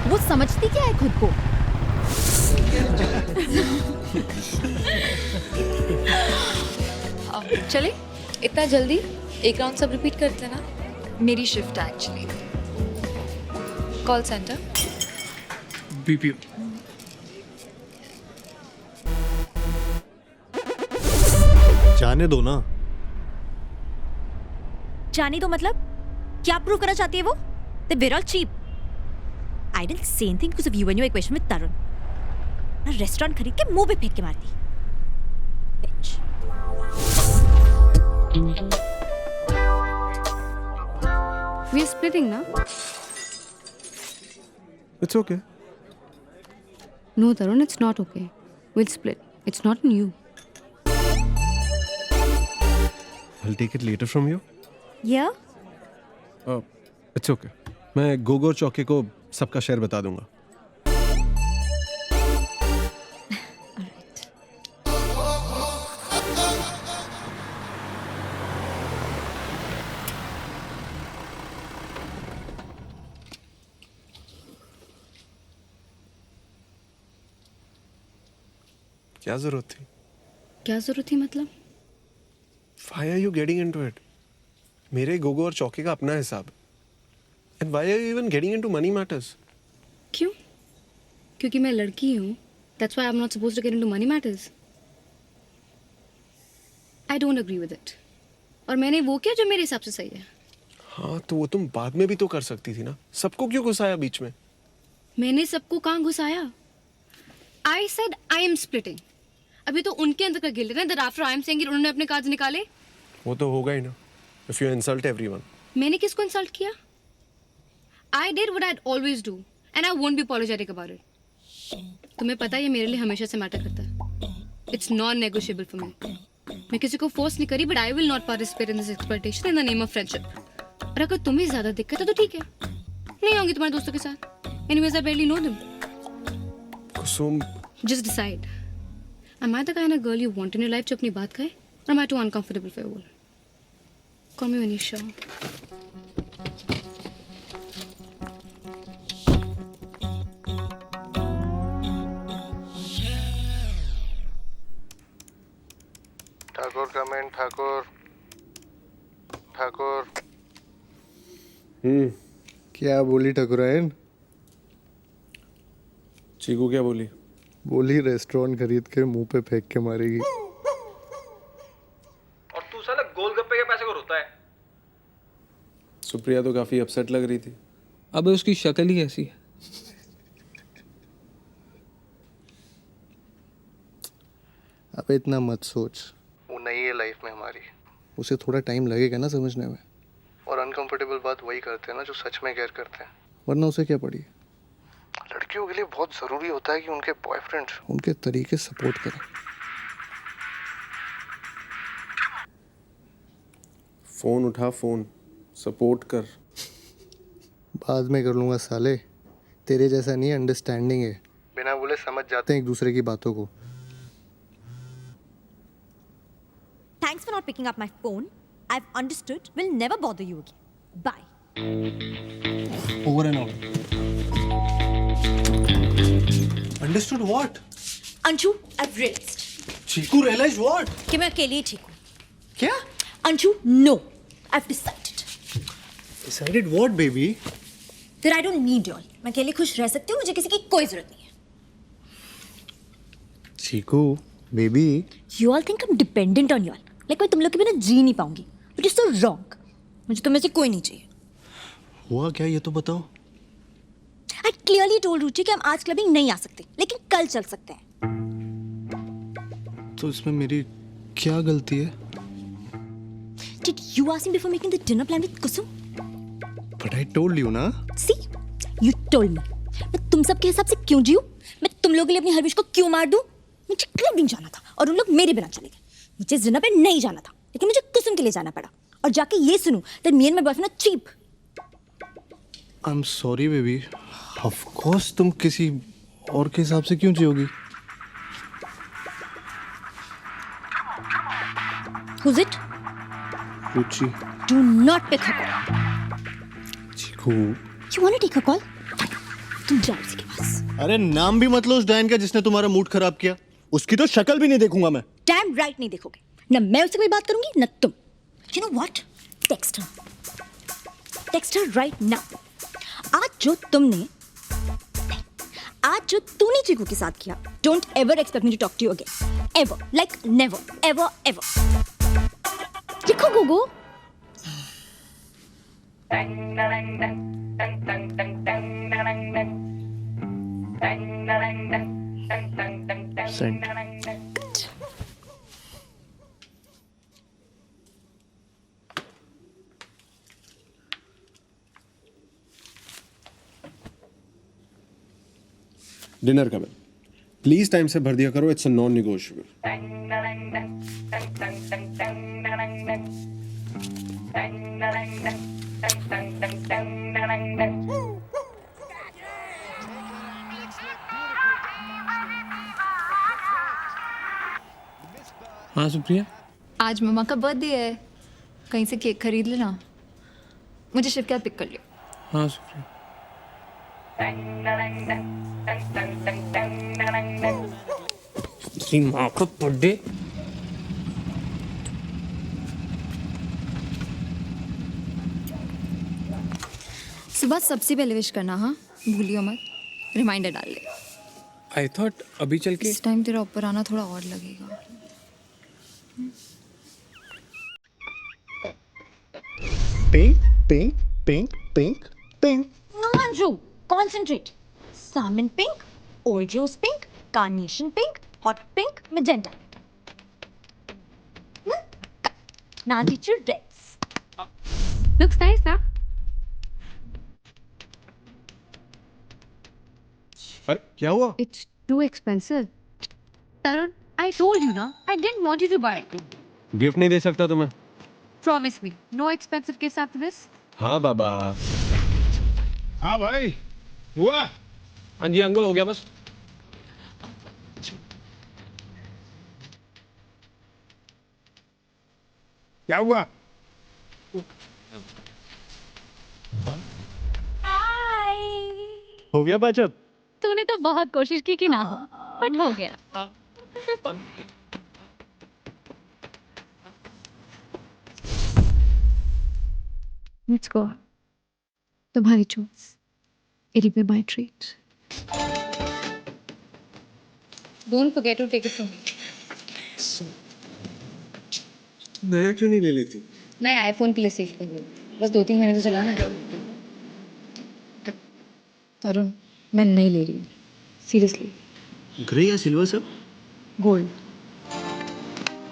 वो समझती क्या है खुद को? चले इतना जल्दी एक राउंड सब रिपीट करते हैं ना? मेरी शिफ्ट है एक्चुअली। Call centre. बीपीओ। जाने दो ना। जाने दो मतलब क्या प्रूव करना चाहती है वो? They're very cheap. I didn't say anything because of you and your equation with Tarun. ना रेस्टोरेंट खरीद के मुंह पे फेंक के मारती। Bitch. We are splitting now. It's okay. No, Tarun, it's not okay. We'll split. It's not in you. I'll take it later from you. Yeah? It's okay. मैं गोगो और चौके को सबका शेयर बता दूंगा। क्या जरूरत थी? क्या जरूरत थी मतलब? Why are you getting into it? मेरे गोगो और चौके का अपना हिसाब। And why are you even getting into money matters? क्यों? क्योंकि मैं लड़की हूँ. That's why I'm not supposed to get into money matters. I don't agree with it. और मैंने वो किया जो मेरे हिसाब से सही है. हाँ तो वो तुम बाद में भी तो कर सकती थी ना। सबको क्यों घुसाया बीच में? मैंने सबको कहाँ घुसाया? I said I am splitting. अभी तो उनके अंदर का गिल्ट है ना that after I am saying it उन्होंने अपने कार्ड्स निकाले. वो तो होगा ही ना। If you insult everyone. मैंने किसको इंसल्ट किया? I did what I'd always do and I won't be apologetic about it. तुम्हें पता है ये मेरे लिए हमेशा से मैटर करता है. It's non-negotiable for me. मैं किसी को फोर्स नहीं करी but I will not participate in this exploitation in the name of friendship. और अगर तुम्हें ज्यादा दिक्कत है तो ठीक है. नहीं आऊंगी तुम्हारे दोस्तों के साथ. Anyways, I barely know them. Kusum Just decide. Am I the kind of girl you want in your life जो अपनी बात कहे? Or am I too uncomfortable for your world? Call me when you're sure. Thakur comment Thakur Thakur. क्या बोली ठकुराइन? चीकू क्या बोली? बोली रेस्टोरेंट खरीद के मुंह पे फेंक के मारेगी। और तू साला गोलगप्पे के पैसे को रोता है। सुप्रिया तो काफी अपसेट लग रही थी। अबे उसकी शक्ल ही ऐसी है। अब इतना मत सोच, वो नई है लाइफ में हमारी, उसे थोड़ा टाइम लगेगा ना समझने में। और अनकंफर्टेबल बात वही करते हैं ना जो सच में केयर करते हैं, वरना उसे क्या पड़ी। लड़कियों के लिए बहुत ज़रूरी होता है कि उनके बॉयफ्रेंड उनके तरीके सपोर्ट करें। फोन उठा, फोन सपोर्ट कर। बाद में कर लूँगा साले, तेरे जैसा नहीं अंडरस्टैंडिंग है, बिना बोले समझ जाते हैं एक दूसरे की बातों को। Thanks for not picking up my phone. I've understood. Will never bother you again. Bye. Over and out. Understood what? Anshu, I've realized. Chiku realized what? कि मैं अकेली ही ठीक हूँ. क्या? Anshu, no. I've decided. Decided what, baby? That I don't need y'all. मैं अकेले खुश रह सकती हूँ. मुझे किसी की कोई जरूरत नहीं है. Chiku, baby. You all think I'm dependent on y'all. Like मैं तुम लोग के बिना जी नहीं पाऊंगी. But it's so wrong. मुझे तुम में से कोई नहीं चाहिए. हुआ क्या ये तो बताओ. I clearly told रुचि कि हम आज क्लबिंग नहीं आ सकते, लेकिन कल चल सकते हैं. तो इसमें मेरी क्या गलती है? Did you ask me before making the dinner plan with Kusum? But I told you ना. See, you told me. मैं तुम सब के हिसाब से क्यों जीऊं? मैं तुम लोगों के लिए अपनी हर विश को क्यों मार दूं? मुझे क्लबिंग जाना था और उन लोग मेरे बिना चले गए. मुझे जिना पे नहीं जाना था, लेकिन मुझे कुसुम के लिए जाना पड़ा. और जाके ये सुनूं that me and my boyfriend are cheap. I'm sorry, baby. Of course तुम किसी और के हिसाब से क्यों जियोगी? Who's it? Ruchi. Do not pick her call. Chiku. You want to take her call? तुम जाओ उसी के पास। अरे नाम भी मत लो उस डायन का जिसने तुम्हारा मूड खराब किया। उसकी तो शक्ल भी नहीं देखूंगा मैं। डैम राइट नहीं देखोगे, ना मैं उससे कोई बात करूंगी ना तुम। You know what, text her right now. आज जो तूने चीकू के साथ किया, don't ever expect me to talk to you again, ever, like never ever ever. लिखो गोगो। Send. डिनर का बिल प्लीज टाइम से भर दिया करो, इट्स अ नॉन निगोशिएबल। हाँ सुप्रिया, आज मम्मा का बर्थडे है, कहीं से केक खरीद लेना। मुझे शिव क्या पिक कर लियो। हाँ सुप्रिया। तेरी माँ का बर्थडे। सुबह सबसे पहले विश करना, हाँ भूलियो मत, रिमाइंडर डाल ले। आई थॉट अभी चल के। इस टाइम तेरा ऊपर आना थोड़ा और लगेगा। Pink, pink, pink, pink, pink. No, Anju, concentrate. Salmon pink, Oreos pink, carnation pink, hot pink, magenta. Now get your reds. Looks nice, huh? अरे क्या हुआ? It's too expensive. Tarun, I told you na, I didn't want you to buy it. Gift नहीं दे सकता तुम्हें? Promise me, no expensive gifts after this. हाँ बाबा। हाँ भाई हुआ। हाँ जी अंकल, हो गया बस। क्या हुआ? हो गया बचत। तूने तो बहुत कोशिश की ना, बट हो गया। Let's go. तुम्हारी choice. It'll be my treat. Don't forget to take it from me. नया क्यों नहीं ले लेती? मैं आईफोन के लिए सेव कर लूँ, बस 2-3 महीने तो चलाना है। तरुण, मैं नहीं ले रही, सीरियसली। ग्रे या सिल्वर सब? गोल्ड।